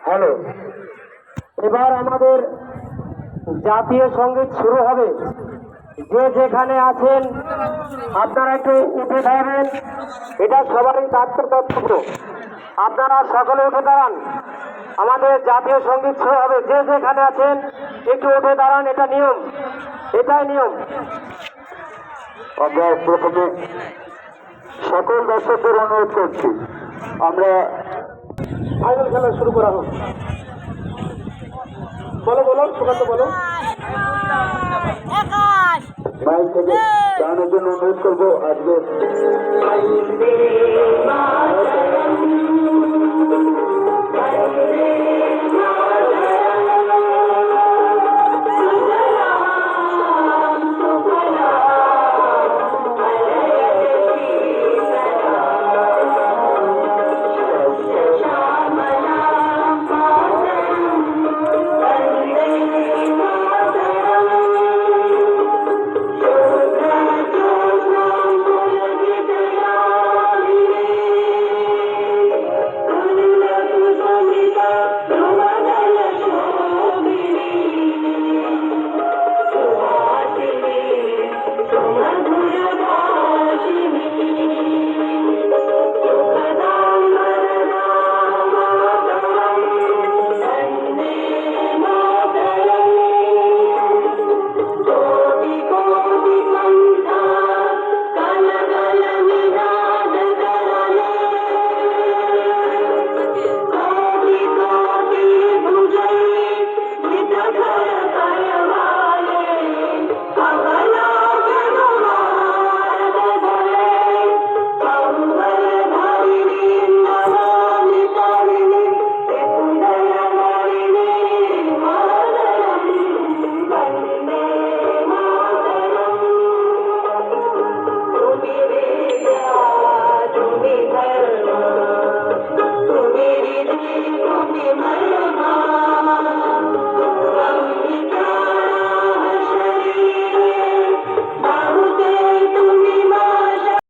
Hello, এবার আমাদের জাতীয় সঙ্গীত শুরু হবে। যে যেখানে আছেন আপনারা একটু উঠে দাঁড়াবেন, এটা সবারই কর্তব্য। আপনারা সকলে উঠে দাঁড়ান, আমাদের জাতীয় সঙ্গীত শুরু হবে। যে যেখানে আছেন একটু উঠে দাঁড়ান, এটা নিয়ম, এটাই নিয়ম। আমরা প্রথমে সকল দর্শকদের অনুরোধ করছি, আমরা ফাইনাল খেলা শুরু করা হোক। বলো বলো, সুকান্ত বলো। মাইক থেকে জানানোর জন্য অনুরোধ করবো। আজকে